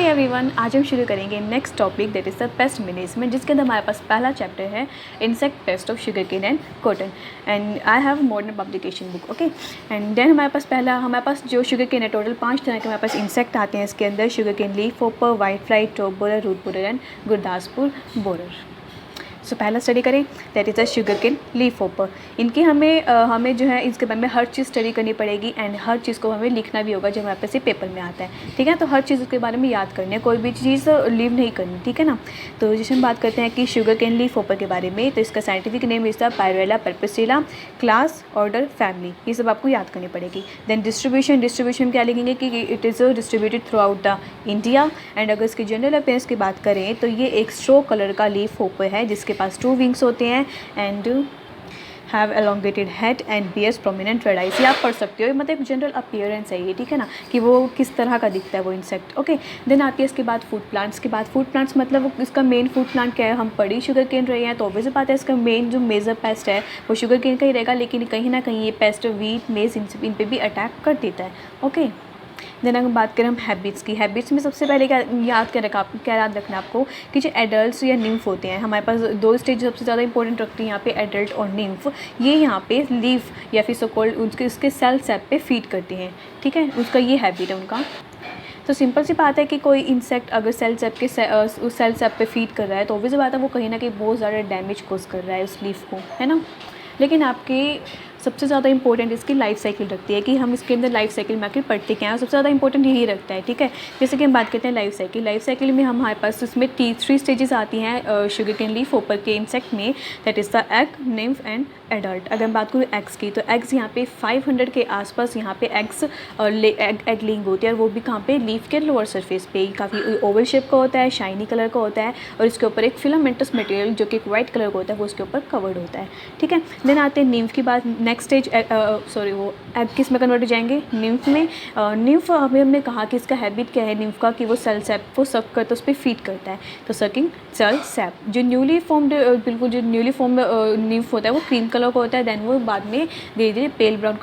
Everyone, आज हम शुरू करेंगे next topic that is the pest management, जिसके अंदर हमारे पास पहला चैप्टर है insect pest of sugar cane and cotton. And I have modern publication book, okay. And then हमारे पास जो शुगर केन है, टोटल 5 तरह के हमारे पास इंसेक्ट आते हैं इसके अंदर। Sugar cane leaf hopper, white fly, top borer, root borer and Gurdaspur borer. So पहला स्टडी करें that is the sugar cane leaf hopper. इनकी हमें जो है इसके बारे में हर चीज़ स्टडी करनी पड़ेगी एंड हर चीज़ को हमें लिखना भी होगा जब हमारे पास ये पेपर में आता है, ठीक है। तो हर चीज़ उसके बारे में याद करनी है, कोई भी चीज़ लीव नहीं करनी, ठीक है ना। तो जैसे हम बात करते हैं कि शुगर केन लीफ होपर के बारे में, तो इसका scientific name is the Pyrilla perpusilla, class, order, family, ये सब आपको याद करनी पड़ेगी। देन डिस्ट्रीब्यूशन क्या लिखेंगे कि it is distributed through out the India. And अगर इसकी जनरल अपीयरेंस की बात करें तो ये एक स्ट्रो कलर का लीफ होपर है जिसके पास 2 विंग्स होते हैं and have elongated head and bears prominent red eyes. ये आप पढ़ सकते हो, मतलब एक जनरल अपीयरेंस है ये, ठीक है ना, कि वो किस तरह का दिखता है वो इंसेक्ट, ओके। देन आती है इसके बाद फूड प्लांट्स मतलब इसका मेन फूड प्लांट क्या है। हम पड़ी शुगर केन रहे हैं तो ऑब्वियस बात है इसका मेन जो मेजर पेस्ट है वो शुगर केन का ही रहेगा, लेकिन कहीं ना कहीं ये पेस्ट वीट मेज इन पे भी अटैक कर देता है, ओके। देन अगर बात करें हम हैबिट्स में सबसे पहले क्या याद रखना आपको कि जो एडल्ट या निम्फ होते हैं, हमारे पास 2 स्टेज सबसे ज़्यादा इंपॉर्टेंट रखती हैं यहाँ पे, एडल्ट और निम्फ। ये यहाँ पे लीफ या फिर सोकॉल्ड उसके सेल सैप पे फीड करती हैं, ठीक है। उसका ये हैबिट है उनका। तो सिंपल सी बात है कि कोई इंसेक्ट अगर उस सेल सैप पे फीड कर रहा है तो ऑब्वियस बात है वो कहीं ना कहीं बहुत ज़्यादा डैमेज कोज कर रहा है उस लीफ को, है ना। लेकिन आपकी सबसे ज़्यादा इंपॉर्टेंट इसकी लाइफ साइकिल रखती है कि हम इसके अंदर लाइफ साइकिल में आखिर पढ़ते क्या है, सबसे ज़्यादा इंपॉर्टेंट यही रखता है, ठीक है। जैसे कि हम बात करते हैं लाइफ साइकिल में हमारे पास उसमें 3 स्टेजेस आती हैं शुगर केन लीफ होपर के इंसेक्ट में, that is the egg, nymph and adult. अगर हम बात करूँ एग्स की, तो एग्स यहाँ पे 500 के आसपास यहाँ पे एग्स एग लेइंग होती है, और वो भी कहाँ पे, लीफ के लोअर सरफेस पे। काफ़ी ओवल शेप का होता है, शाइनी कलर का होता है, और इसके ऊपर एक फिलामेंटस मटेरियल जो कि एक वाइट कलर का होता है वो उसके ऊपर कवर्ड होता है, ठीक है। देन आते हैं निम्फ की बात। नेक्स्ट स्टेज वो एग किस में कन्वर्ट हो जाएंगे, निम्फ में। निम्फ हमने कहा कि इसका हैबिट क्या है निम्फ का, कि वो सेल सैप को सक करता है, उस पर फीड करता है, तो सकिंग सेल सैप। जो न्यूली फॉर्म्ड निम्फ होता है वो क्रीम कलर का होता है, देन वो बाद में धीरे धीरे पेल ब्राउन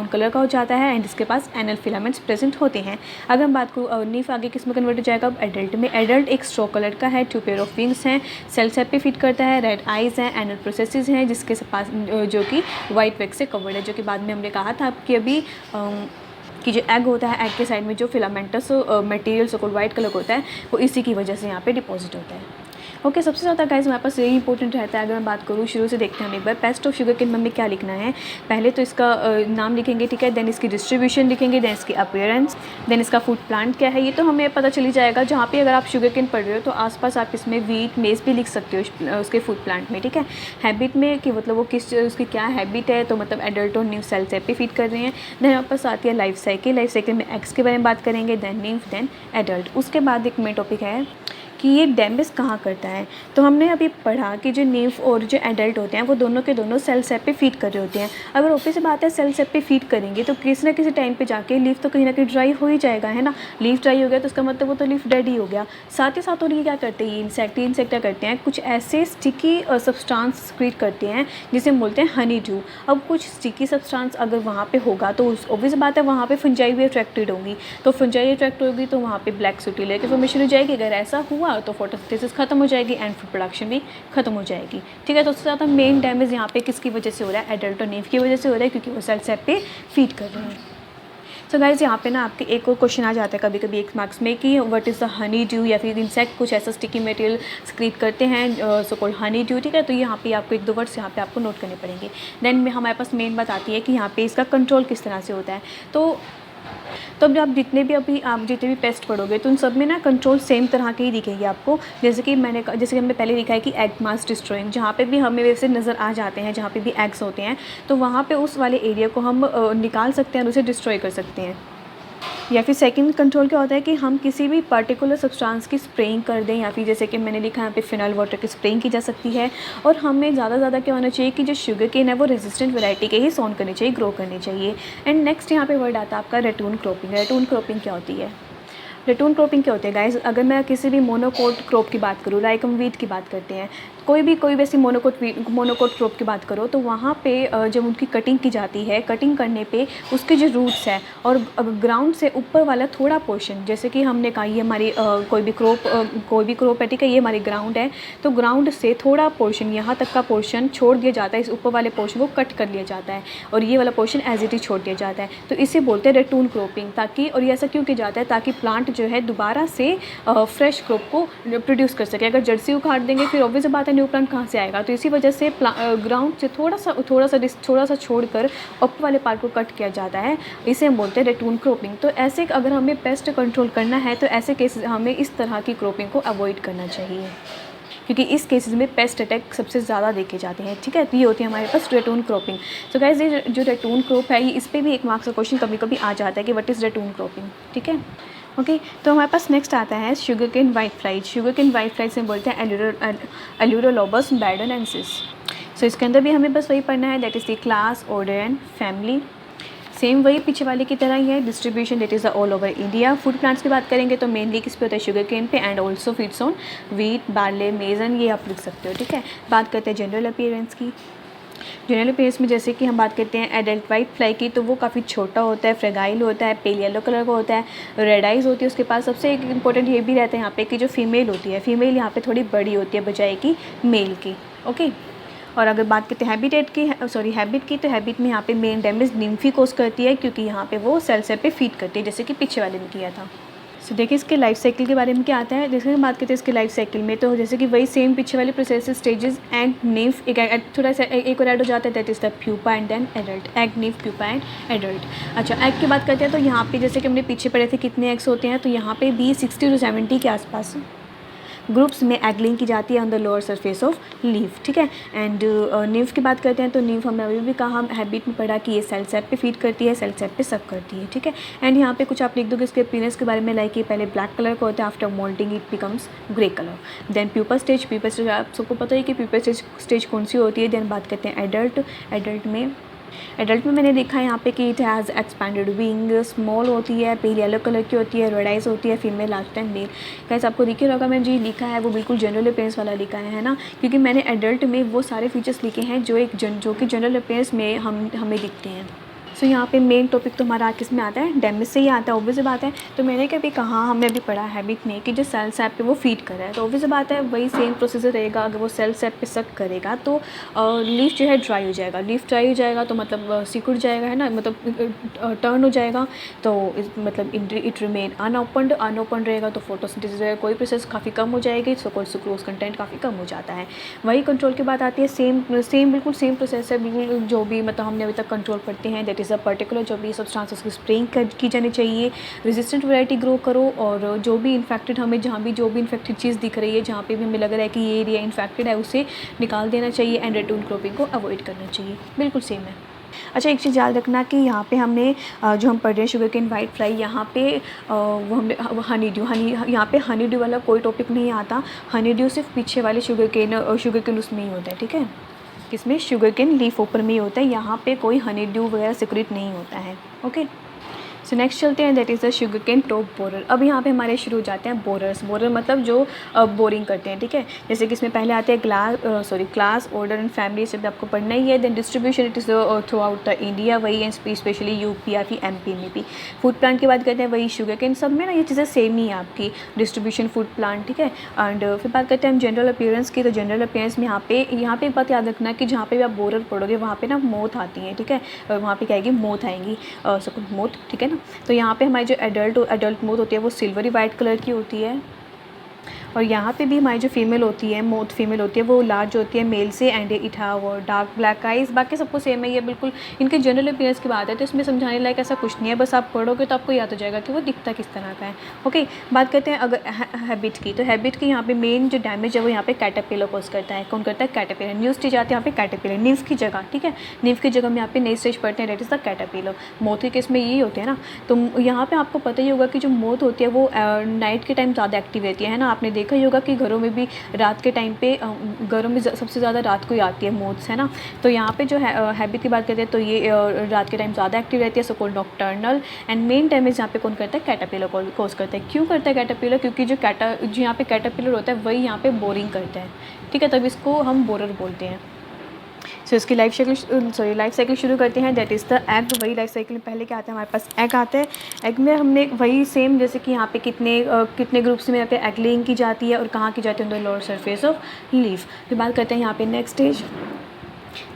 कलर का हो जाता है एंड इसके पास एनल फिलामेंट्स प्रेजेंट होते हैं। अगर हम बात करूँ निम्फ आगे किस में कन्वर्ट हो जाएगा, अब एडल्ट में। एडल्ट एक स्ट्रो कलर का है, 2 पेयर ऑफ विंग्स हैं, सेल सैप पे फीड करता है, रेड आइज़ हैं, एनल प्रोसेसेस हैं जिसके पास जो कि वाइट वैक्स से कवर्ड है, जो कि बाद में हमने कहा था कि अभी कि जो एग होता है, एग के साइड में जो filamentous material so white colour का होता है वो इसी की वजह से यहाँ पे डिपॉजिट होता है, ओके। सबसे ज़्यादा गाइस हमारे पास यही इंपॉर्टेंट रहता है। अगर मैं बात करूँ शुरू से देखते हैं हम एक बार, पेस्ट ऑफ शुगर केन में हमें क्या लिखना है। पहले तो इसका नाम लिखेंगे, ठीक है। देन इसकी डिस्ट्रीब्यूशन लिखेंगे, देन इसकी अपीयरेंस, देन इसका फूड प्लांट क्या है, ये तो हमें पता चली जाएगा। जहाँ पे अगर आप शुगर केन पढ़ रहे हो तो आसपास आप इसमें वीट मेज भी लिख सकते हो उसके फूड प्लांट में, ठीक है। हैबिट में कि मतलब वो उसकी क्या हैबिट है, तो मतलब एडल्ट और न्यू सेल सैप पे फीड कर रहे हैं। देन हमारे पास आती है लाइफ साइकिल में एग्स के बारे में बात करेंगे, देन निम्फ, देन एडल्ट। उसके बाद एक मेन टॉपिक है कि ये डैमेज कहाँ करता है। तो हमने अभी पढ़ा कि जो निम्फ और जो एडल्ट होते हैं वो दोनों के दोनों सेल सैप पे फीड कर रहे होते हैं। अगर ऑब्वियस सी बात है सेल सैप पे फीड करेंगे तो किसी ना किसी टाइम पे जाके लीफ तो कहीं ना कहीं ड्राई हो ही जाएगा, है ना। लीफ ड्राई हो गया तो उसका मतलब वो तो लीफ डेड ही हो गया। साथ ही साथ और ये क्या करते हैं, ये इंसेक्ट क्या करते हैं, कुछ ऐसे स्टिकी सब्सटेंस क्रिएट करते हैं जिसे हम बोलते हैं हनी ड्यू। अब कुछ स्टिकी सब्सटेंस अगर वहाँ पे होगा तो ऑब्वियस बात है वहाँ पे फंजाई भी अट्रैक्टेड होंगी, तो फंजाई अट्रैक्ट होगी तो वहाँ पे ब्लैक सोटी की फॉर्मेशन हो जाएगी। अगर ऐसा हुआ तो फोटोसिंथेसिस खत्म हो जाएगी एंड फूड प्रोडक्शन भी खत्म हो जाएगी, ठीक है। तो उससे ज़्यादा मेन डैमेज यहाँ पे किसकी वजह से हो रहा है, एडल्ट और निम्फ की वजह से हो रहा है, क्योंकि वो सेल सैप पे फीड कर रहे हैं। सो गाइज यहाँ पे ना आपके एक और क्वेश्चन आ जाता है कभी कभी 1 मार्क्स में कि what is the honey due, या फिर इंसेक्ट कुछ ऐसा स्टिकी मटेरियल क्रिएट करते हैं सो कॉल्ड हनी ड्यू, ठीक है। तो यहाँ पे आपको 1-2 वर्ड्स यहाँ पे आपको नोट करने पड़ेंगे। देन में हमारे पास मेन बात आती है कि यहाँ पे इसका कंट्रोल किस तरह से होता है। तो अब आप जितने भी पेस्ट पढ़ोगे तो उन सब में ना कंट्रोल सेम तरह के ही दिखेंगे आपको। जैसे कि हमने पहले लिखा है कि एग मास डिस्ट्रॉइंग, जहाँ पे भी हमें वैसे नज़र आ जाते हैं, जहाँ पे भी एग्स होते हैं तो वहाँ पे उस वाले एरिया को हम निकाल सकते हैं और उसे डिस्ट्रॉय कर सकते हैं। या फिर सेकंड कंट्रोल क्या होता है कि हम किसी भी पर्टिकुलर सब्सटेंस की स्प्रेइंग कर दें, या फिर जैसे कि मैंने लिखा है यहाँ पे फिनाइल वाटर की स्प्रेइंग की जा सकती है। और हमें ज़्यादा क्या होना चाहिए कि जो शुगर केन है वो रेजिस्टेंट वैरायटी के ही सोन करनी चाहिए, ग्रो करनी चाहिए। एंड नेक्स्ट यहाँ पे वर्ड आता है आपका रेटून क्रॉपिंग क्या होती है। रेटून क्रॉपिंग क्या होती है गाइस, अगर मैं किसी भी मोनोकोट क्रॉप की बात करूँ, लाइक हम वीट की बात करते हैं कोई भी ऐसी मोनोकोट क्रॉप की बात करो तो वहाँ पे जब उनकी कटिंग की जाती है, कटिंग करने पे उसके जो रूट्स है और ग्राउंड से ऊपर वाला थोड़ा पोर्शन, जैसे कि हमने कहा ये हमारी कोई भी क्रॉप है, ठीक है, ये हमारी ग्राउंड है, तो ग्राउंड से थोड़ा पोर्शन यहाँ तक का पोर्शन छोड़ दिया जाता है, इस ऊपर वाले पोर्शन को कट कर लिया जाता है और ये वाला पोर्शन एज इट इज छोड़ दिया जाता है, तो इसे बोलते हैं रेटून क्रॉपिंग। ताकि, और ये ऐसा क्यों किया जाता है, ताकि प्लांट जो है दोबारा से फ्रेश क्रॉप को प्रोड्यूस कर सके। अगर जड़ से उखाड़ देंगे फिर ऑब्वियस बात है न्यू प्लांट कहाँ से आएगा, तो इसी वजह से ग्राउंड से थोड़ा सा छोड़कर ऊपर वाले पार्ट को कट किया जाता है, इसे हम बोलते हैं रेटून क्रॉपिंग। तो ऐसे अगर हमें पेस्ट कंट्रोल करना है तो ऐसे केसेस हमें इस तरह की क्रॉपिंग को अवॉइड करना चाहिए, क्योंकि इस केसेस में पेस्ट अटैक सबसे ज़्यादा देखे जाते हैं, ठीक है। तो ये होती है हमारे पास रेटून क्रॉपिंग। सो गाइस, ये जो रेटून क्रॉप है, ये इस पर भी एक मार्क्स का क्वेश्चन कभी कभी आ जाता है कि व्हाट इज़ रेटून क्रॉपिंग, ठीक है। ओके, तो हमारे पास नेक्स्ट आता है sugar cane white fly. Sugar cane white fly से बोलते हैं एल्यूरोलोबस बैडनएंसिस। सो इसके अंदर भी हमें बस वही पढ़ना है, that is the class, order and family. Same वही पीछे वाले की तरह ही है, distribution that is all over India. Food plants की बात करेंगे तो मेनली किस पे होता है, शुगर केन पे, and also feeds on wheat, barley, mason, ये आप लिख सकते हो, ठीक है। बात करते हैं जनरल अपीयरेंस की। जनरल अपीयरेंस में जैसे कि हम बात करते हैं एडल्ट वाइट फ्लाई की, तो वो काफ़ी छोटा होता है, फ्रेगाइल होता है, पेल येलो कलर का होता है, रेड आइज़ होती है उसके पास। सबसे एक इंपॉर्टेंट ये भी रहता है यहाँ पे कि जो फीमेल होती है, फीमेल यहाँ पे थोड़ी बड़ी होती है बजाय कि मेल की, ओके। और अगर बात करते हैं हैबिट की, तो हैबिट में यहाँ पे मेन डैमेज निम्फी कोज करती है, क्योंकि यहाँ पे वो सेल पे फीड करती है, जैसे कि पीछे वाले में किया था। सो देखिए इसके लाइफ साइकिल के बारे में क्या आता है। जैसे हम बात करते हैं इसके लाइफ साइकिल में, तो जैसे कि वही सेम पीछे वाले प्रोसेस, स्टेजेस, एंड निम्फ, थोड़ा सा एक और ऐड हो जाता है, that is the pupa and then adult. Egg, nymph, pupa and adult. अच्छा, एग की बात करते हैं तो यहाँ पे जैसे कि हमने पीछे पढ़े थे कितने एग्स होते हैं, तो यहाँ पे भी 60 to 70 के आसपास ग्रुप्स में एगलिंग की जाती है on the lower surface of leaf, ठीक है। एंड निम्फ की बात करते हैं तो निम्फ हमने अभी भी कहा, हम हैबिट में पढ़ा कि ये सेल सेप पे फीड करती है, सेल सेप पे सब करती है, ठीक है। एंड यहाँ पे कुछ आप लिख दोगे इसके अपीयरेंस के बारे में, लाइक ये पहले ब्लैक कलर का होता है, after moulting it becomes grey colour. Then pupa stage आप सबको पता है कि प्यूपा स्टेज कौन सी होती है। देन बात करते हैं एडल्ट में मैंने देखा है यहाँ पे कि it has expanded wing, small होती है, पेल येलो कलर की होती है, रेड आइज होती है, फीमेल लास्ट एंड मेल। कैसे आपको दिखे होगा, मैंने जो लिखा है वो बिल्कुल जनरल अपीयरेंस वाला लिखा है ना, क्योंकि मैंने एडल्ट में वो सारे फीचर्स लिखे हैं जो कि जनरल अपीयरेंस में हमें दिखते हैं। सो यहाँ पे मेन टॉपिक तो हमारा किस में आता है, डैमेज से ही आता है, ऑब्वियस बात है। तो मैंने कभी कहा, हमने अभी पढ़ा हैबिट में कि जो सेल सैप पे वो फीड कर रहा है, तो ऑब्वियस बात है वही सेम प्रोसीजर रहेगा। अगर वो सेल सैप पे सक करेगा तो लीफ जो है ड्राई हो जाएगा, तो मतलब सिकुड़ जाएगा, है ना, मतलब टर्न हो जाएगा, तो मतलब इट रिमेन अनओपन्ड रहेगा, तो फोटोसिंथेसिस वगैरह कोई प्रोसेस काफ़ी कम हो जाएगी, सो कॉल्ड सुक्रोज कंटेंट काफ़ी कम हो जाता है। वही कंट्रोल की बात आती है, बिल्कुल सेम प्रोसेस है, बिल्कुल जो भी मतलब हमने अभी तक कंट्रोल करते हैं, दैट इज़ अ पर्टिकुलर जो भी सब्सटेंस उसकी स्प्रेइंग की जानी चाहिए, रेजिस्टेंट वैरायटी ग्रो करो, और जो भी इन्फेक्टेड हमें जहाँ भी जो भी इन्फेक्टेड चीज़ दिख रही है, जहाँ पे भी हमें लग रहा है कि ये एरिया इन्फेक्टेड है, उसे निकाल देना चाहिए, एंड रेटून क्रॉपिंग को अवॉइड करना चाहिए, बिल्कुल सेम है। अच्छा, एक चीज़ याद रखना कि यहाँ पे हमने जो हम पढ़ रहे हैं शुगर केन वाइट फ्लाई, यहाँ पे वो हमने यहाँ पे हनी ड्यू वाला कोई टॉपिक नहीं आता। हनी ड्यू सिर्फ पीछे वाले शुगर केन उसमें ही होता है, ठीक है, किसमें, शुगर केन लीफ ऊपर में ही होता है, यहाँ पे कोई हनी ड्यू वगैरह सिक्रेट नहीं होता है, ओके। सो नेक्स्ट चलते हैं, that is the sugar cane top borer. अब यहाँ पे हमारे शुरू हो जाते हैं बोरर्स। बोरर मतलब जो बोरिंग करते हैं, ठीक है। जैसे कि इसमें पहले आते हैं क्लास, ऑर्डर एंड फैमिली, सब आपको पढ़ना ही है। Then distribution, it is throughout the India, वही एंड स्पेशली यूपी या फिर एमपी में भी। फूड प्लांट की बात करते हैं, वही शुगर केन, सब में ना ये चीज़ें सेम ही है आपकी, डिस्ट्रीब्यूशन, फूड प्लांट, ठीक है। एंड फिर बात करते हैं हम जनरल अपीयरेंस की, तो जनरल अपीयरेंस में यहाँ पे एक बात याद रखना कि जहाँ पे भी आप बोरर पढ़ोगे वहाँ पे ना मोथ आती है, ठीक है, वहाँ पे क्या आएगी, मोथ आएंगी, मोथ, ठीक है ना। तो यहाँ पे हमारी जो एडल्ट मोथ होती है वो सिल्वरी वाइट कलर की होती है, और यहाँ पे भी हमारी जो फीमेल होती है, मोथ फीमेल होती है, वो लार्ज होती है मेल से, and it have dark black eyes. बाकी सबको सेम है, ये बिल्कुल इनके जनरल अपीयरेंस की बात है, तो इसमें समझाने लायक ऐसा कुछ नहीं है, बस आप पढ़ोगे तो आपको याद हो जाएगा कि वो दिखता किस तरह का है, ओके। बात करते हैं अगर हैबिट की, तो हैबिट की यहाँ पे मेन जो डैमेज है वो यहाँ पे कैटरपिलर कॉज करता है। कौन करता है, कैटरपिलर। न्यू स्टेज आते हैं यहाँ पे कैटरपिलर, निम्फ की जगह, ठीक है, निम्फ की जगह में यहाँ पे नई स्टेज पढ़ते हैं, that is the caterpillar. Moth के केस में यही होते हैं ना। तो यहाँ पे आपको पता ही होगा कि जो मोथ होती है वो नाइट के टाइम ज़्यादा एक्टिव रहती है ना। आपने देखा ही होगा कि घरों में भी रात के टाइम पे, घरों में सबसे ज़्यादा रात को ही आती है मोथ्स, है ना। तो यहाँ पे जो है हैबिट की बात करते हैं तो ये रात के टाइम ज़्यादा एक्टिव रहती है, so called nocturnal. And main damage यहाँ पे कौन करता है, कैटरपिलर कॉज करता है। क्यों करता है कैटरपिलर, क्योंकि जो यहाँ पे कैटरपिलर होता है वही यहाँ पे बोरिंग करता है, ठीक ठीक है, तब इसको हम बोरर बोलते हैं। सो इसकी लाइफ साइकिल शुरू करते हैं। That is the egg. वही लाइफ साइकिल में पहले क्या आता है हमारे पास, एग आता है। एग में हमने वही सेम जैसे कि यहाँ पे कितने ग्रुप्स में यहाँ पे एग लेइंग की जाती है और कहाँ की जाती है, on the lower surface of leaf. फिर बात करते हैं यहाँ पे next stage.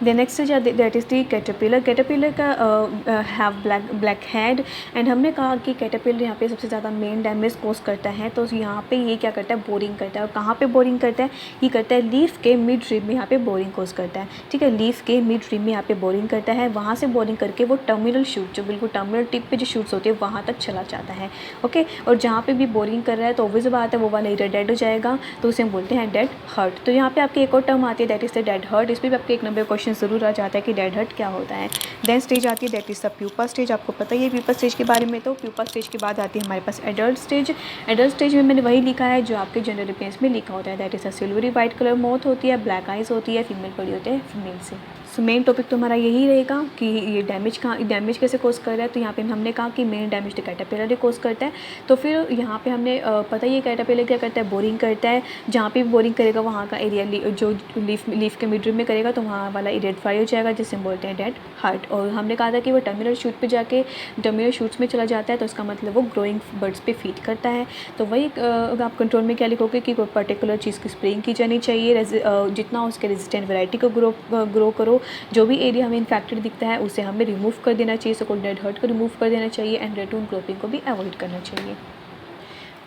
The next stage that is the caterpillar. Caterpillar का हैव ब्लैक हेड। एंड हमने कहा कि कैटरपिलर यहाँ पे सबसे ज़्यादा मेन डैमेज कोज करता है। तो यहाँ पे ये क्या करता है, बोरिंग करता है। और कहाँ पे बोरिंग करता है, ये करता है लीफ के मिड रिम में, यहाँ पे बोरिंग कोज करता है। ठीक है, लीफ के मिड रिम में यहाँ पे बोरिंग करता है। वहाँ से बोरिंग करके वो टर्मिनल शूट, जो बिल्कुल टर्मिनल टिप पे जो शूट्स होती है वहाँ तक चला जाता है। ओके, और जहाँ पे भी बोरिंग कर रहा है तो ऑब्वियस बात है वो वाला एरिया डेड हो जाएगा, तो उसे हम बोलते हैं डेड हर्ट। तो यहाँ पे आपकी एक और टर्म आती है that is the dead hurt. इस पर भी आपके एक नंबर क्वेश्चन ज़रूर आ जाता है कि डेड हर्ट क्या होता है। देन स्टेज आती है that is the pupa stage. आपको पता ही है प्यूपा स्टेज के बारे में। तो प्यूपा स्टेज के बाद आती है हमारे पास एडल्ट स्टेज। एडल्ट स्टेज में मैंने वही लिखा है जो आपके जनरल अपियरेंस में लिखा होता है। That is a silvery white colour mouth होती है, ब्लैक आइज होती है, फीमेल बॉडी होते हैं फीमेल से। सो मेन टॉपिक तो हमारा यही रहेगा कि ये डैमेज कैसे कोज कर रहा है। तो यहाँ पे हमने कहा कि मेन डैमेज तो कैटरपिलर ही कोज करता है। तो फिर यहाँ पे हमने पता ही है कैटरपिलर क्या करता है, बोरिंग करता है। जहाँ पे भी बोरिंग करेगा वहाँ का एरिया जो लीफ के मिड में करेगा तो वहाँ वाला एरिया ड्राई हो जाएगा, जिसे हम बोलते हैं डेड हार्ट। और हमने कहा था कि वो टर्मिनल शूट पे जाके टर्मिनल शूट्स में चला जाता है, तो इसका मतलब वो ग्रोइंग बर्ड्स पे फीड करता है। तो वही आप कंट्रोल में क्या लिखोगे कि कोई पर्टिकुलर चीज़ की स्प्रेइंग की जानी चाहिए, जितना उसके रेजिस्टेंट वैरायटी को ग्रो करो। जो भी एरिया हमें इन्फेक्टेड दिखता है उसे हमें रिमूव कर देना चाहिए, सो कॉल्ड डेड हर्ट को रिमूव कर देना चाहिए। एंड रेटून क्रॉपिंग को भी अवॉइड करना चाहिए।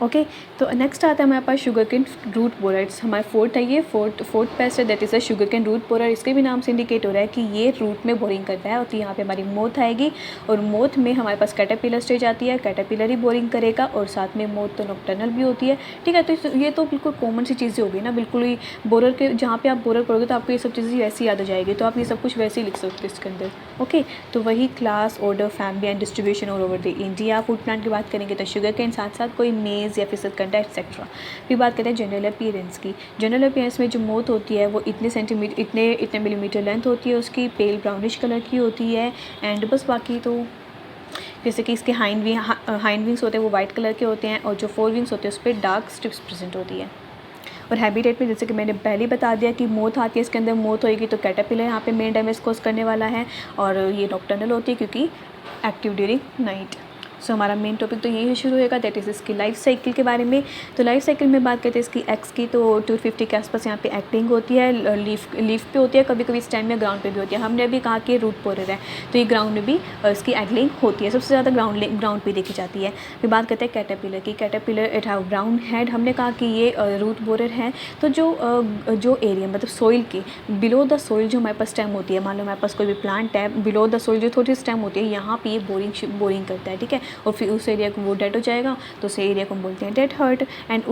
ओके, तो नेक्स्ट आता है हमारे पास शुगर केन रूट बोरर्स। हमारे फोर्थ है, ये फोर्थ पेस्ट है that is a sugar cane root borer. इसके भी नाम से इंडिकेट हो रहा है कि ये रूट में बोरिंग करता है। और तो यहाँ पे हमारी मोथ आएगी और मोथ में हमारे पास कैटरपिलर स्टेज आती है। कैटरपिलर ही बोरिंग करेगा और साथ में मोथ तो नॉक्टर्नल भी होती है। ठीक है, तो ये तो बिल्कुल कॉमन सी चीज़ें हो गई ना, बिल्कुल ही बोरर के जहाँ पे आप बोरर पढ़ोगे तो आपको ये सब चीज़ें वैसे ही याद आ जाएगी, तो आप ये सब कुछ वैसे ही लिख सकते हो इसके अंदर। ओके, तो वही class, order, family and distribution all over the India. Food plant की बात करेंगे तो शुगर केन, साथ साथ कोई मेज़ या फिर सकंडा एक्सेट्रा। फिर बात करते हैं जनरल अपीयरेंस की। जनरल अपीयरेंस में जो मोथ होती है वो इतने मिलीमीटर लेंथ होती है उसकी, पेल ब्राउनिश कलर की होती है। एंड बस बाकी तो जैसे कि इसके हाइंड विंग्स होते हैं वो वाइट कलर के होते हैं और जो फोर विंग्स होते हैं उस पर डार्क स्ट्रिप्स प्रेजेंट होती है। और हैबिटेट में जैसे कि मैंने पहले बता दिया कि मोथ आती है, इसके अंदर मोथ होएगी तो कैटरपिलर यहाँ पे मेन डैमेज कोज करने वाला है। और ये नॉक्टर्नल होती है क्योंकि एक्टिव ड्यूरिंग नाइट। सो हमारा मेन टॉपिक तो यही शुरू होगा दैट इज़ इसकी लाइफ साइकिल के बारे में। तो लाइफ साइकिल में बात करते हैं इसकी एक्स की, तो 250 के आसपास यहाँ पे एक्टिंग होती है, लीफ पे होती है, कभी कभी स्टेम में ग्राउंड पे भी होती है। हमने अभी कहा कि रूट बोरर है तो ये ग्राउंड में भी इसकी एगलिंग होती है, सबसे ज़्यादा ग्राउंड पे देखी जाती है। फिर बात करते हैं कैटरपिलर की। Caterpillar it have brown head. हमने कहा कि ये रूट बोरर है। तो जो एरिया मतलब सोइल के बिलो द सोइल जो हमारे पास स्टेम होती है, मान लो हमारे पास कोई भी प्लांट है, बिलो द सोइल जो थोड़ी स्टेम होती है यहाँ पे ये बोरिंग करता है। ठीक है, और फिर उस एरिया को वो डेड हो जाएगा तो उस एरिया को हम बोलते हैं डेड हर्ट। एंड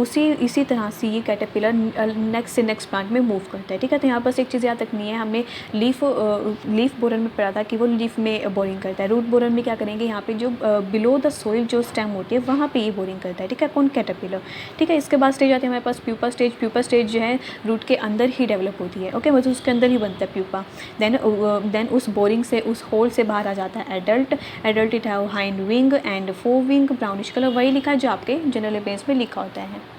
इसी तरह से ये कैटरपिलर नेक्स्ट से नेक्स्ट प्लांट में मूव करता है। ठीक है, तो यहाँ पर एक चीज़ याद रखनी है, हमने लीफ बोरर में पढ़ा था कि वो लीफ में बोरिंग करता है। रूट बोरर में क्या करेंगे, यहाँ पे जो बिलो द सोइल जो स्टेम होती है वहाँ पे ये बोरिंग करता है। ठीक है, कौन, कैटरपिलर। ठीक है, इसके बाद स्टेज आती है हमारे पास प्यूपा स्टेज। प्यूपा स्टेज जो है रूट के अंदर ही डेवलप होती है। ओके, मतलब उसके अंदर ही बनता है प्यूपा। देन उस बोरिंग से, उस होल से बाहर आ जाता है adult. It have hind wing and fore wing, brownish colour, वही लिखा है जो आपके जनरल अपीयरेंस में लिखा होता है।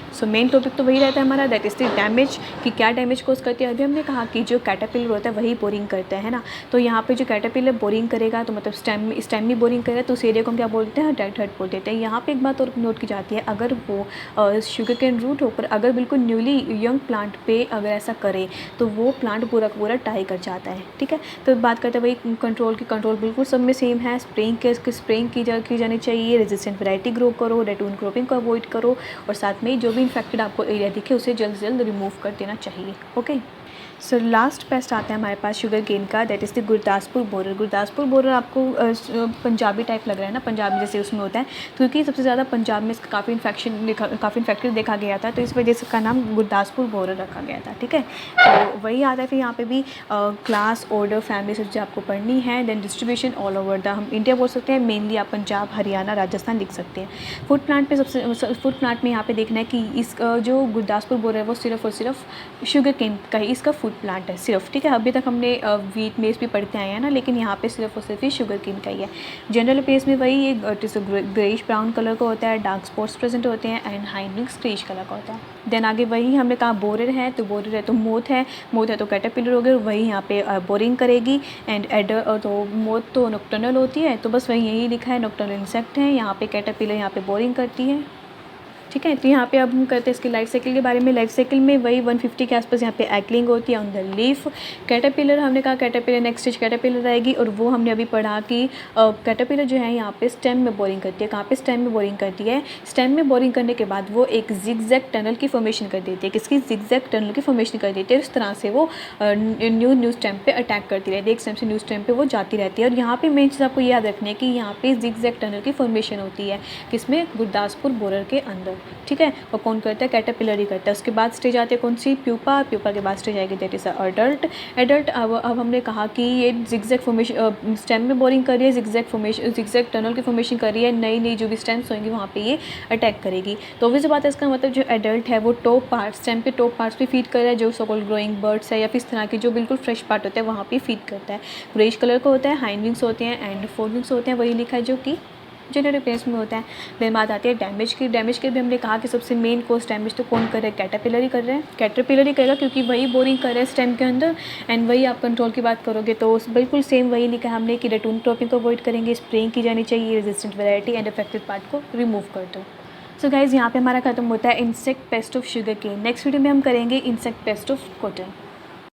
सो मेन टॉपिक तो वही रहता है हमारा दैट इज़ द डैमेज, कि क्या डैमेज कोज करती है। अभी हमने कहा कि जो कैटरपिलर होता है वही बोरिंग करता है ना। तो यहाँ पे जो कैटरपिलर बोरिंग करेगा तो मतलब स्टेम में बोरिंग करेगा तो उस एरिया को हम क्या बोलते हैं, डेड हर्ट बोल देते हैं। यहाँ पे एक बात और नोट की जाती है, अगर वो शुगर केन रूट होकर अगर बिल्कुल न्यूली यंग प्लांट पे अगर ऐसा करे तो वो प्लांट पूरा का पूरा टाई कर जाता है। ठीक है, तो बात करते हैं वही कंट्रोल बिल्कुल सब में सेम है। स्प्रेइंग की जानी चाहिए, रेजिस्टेंट वैरायटी ग्रो करो, रेटून क्रॉपिंग को अवॉइड करो और साथ में जो भी इन्फेक्टेड आपको एरिया दिखे उसे जल्द से जल्द रिमूव कर देना चाहिए। ओके, सो लास्ट पेस्ट आता है हमारे पास शुगर केन का that is the Gurdaspur borer. Gurdaspur borer आपको पंजाबी टाइप लग रहा है ना, पंजाबी जैसे उसमें होता है, क्योंकि सबसे ज़्यादा पंजाब में इसका काफ़ी इन्फेक्टेड देखा गया था, तो इस वजह से इसका नाम गुरदासपुर बोरर रखा गया था। ठीक है, तो वही आता है। फिर यहाँ पे भी क्लास, ऑर्डर, फैमिली सब्जेक्ट आपको पढ़नी है। Then distribution all over the, हम इंडिया बोल सकते हैं, मेनली आप पंजाब, हरियाणा, राजस्थान लिख सकते हैं। फूड प्लांट में यहाँ पे देखना है कि इसका जो गुरदासपुर बोरर है वो सिर्फ और सिर्फ शुगर केन का ही इसका फूड प्लांट है सिर्फ, ठीक है। अभी तक हमने वीट मेज भी पढ़ते आए हैं ना, लेकिन यहाँ पे सिर्फ और सिर्फ ही शुगर केन का ही है। जनरल पेस में वही एक ग्रेइश ब्राउन कलर का होता है, डार्क स्पॉट्स प्रेजेंट होते हैं and hind wings greyish colour का होता है। देन आगे वही हमने कहा बोरर है, तो बोरर है तो मोथ है, मोथ है तो कैटरपिलर हो गया, वही यहाँ पे बोरिंग करेगी। एंड एडर तो मोथ तो नॉक्टर्नल होती है, तो बस वही यही लिखा है नॉक्टर्नल इंसेक्ट है। यहाँ पे कैटरपिलर यहाँ पे बोरिंग करती है, ठीक है। तो यहाँ पे अब हम करते हैं इसकी लाइफ साइकिल के बारे में। लाइफ साइकिल में वही 150 के आसपास यहाँ पे एगलिंग होती है ऑन द लीफ। कैटरपिलर हमने कहा कैटरपिलर नेक्स्ट स्टेज कैटरपिलर आएगी, और वो हमने अभी पढ़ा कि कैटरपिलर जो है यहाँ पे स्टेम में बोरिंग करती है। कहाँ पे स्टेम में बोरिंग करती है? स्टेम में बोरिंग करने के बाद वो एक जिगजैग टनल की फॉर्मेशन कर देती है। किसकी? जिगजैग टनल की फॉर्मेशन कर देती है। इस तरह से वो न्यू स्टेम पे अटैक करती रहती है, एक स्टेम से न्यू स्टेम पे वो जाती रहती है। और यहाँ पे मेन चीज़ आपको याद रखनी है कि यहाँ पे जिगजैग टनल की फॉर्मेशन होती है किसमें? गुरदासपुर बोरर के अंदर, ठीक है। और कौन करता है? कैटरपिलर ही करता है। उसके बाद स्टेज आती है कौन सी? प्यूपा। प्यूपा के बाद स्टेज आएगी दैट इज अडल्ट। एडल्ट अब हमने कहा कि ये जिगजैग फॉर्मेशन स्टेम में बोरिंग कर रही है, जिगजैग फॉर्मेशन जिगजैग टनल की फॉर्मेशन कर रही है, नई नई जो भी स्टेम्स होंगी वहाँ पे ये अटैक करेगी। तो obvious बात है, इसका मतलब जो एडल्ट है वो टॉप पार्ट स्टेम के टॉप पार्ट्स पे फीड कर रहा है, जो सोकॉल्ड ग्रोइंग बर्ड्स है या फिर इस तरह के जो बिल्कुल फ्रेश पार्ट होता है वहाँ पे फीड करता है। ग्रेइश कलर का होता है, हाइंड विंग्स होते हैं एंड फोर विंग्स होते हैं, वही लिखा है जो कि जनरल पेस में होता है। देन बात आती है डैमेज की। डैमेज के भी हमने कहा कि सबसे मेन कोस्ट डैमेज तो कौन कर रहा है? कैटरपिलर ही कर रहा है। कैटरपिलर ही करेगा क्योंकि वही बोरिंग कर रहा है स्टेम के अंदर। एंड वही आप कंट्रोल की बात करोगे तो बिल्कुल सेम वही लिखा है हमने कि रेटून क्रॉपिंग को अवॉइड करेंगे, स्प्रेइंग की जानी चाहिए, resistant variety and affected part को रिमूव कर दो। सो गाइज यहाँ पे हमारा खत्म होता है insect pest of sugar cane. Next video में हम करेंगे इंसेक्ट पेस्ट ऑफ कॉटन।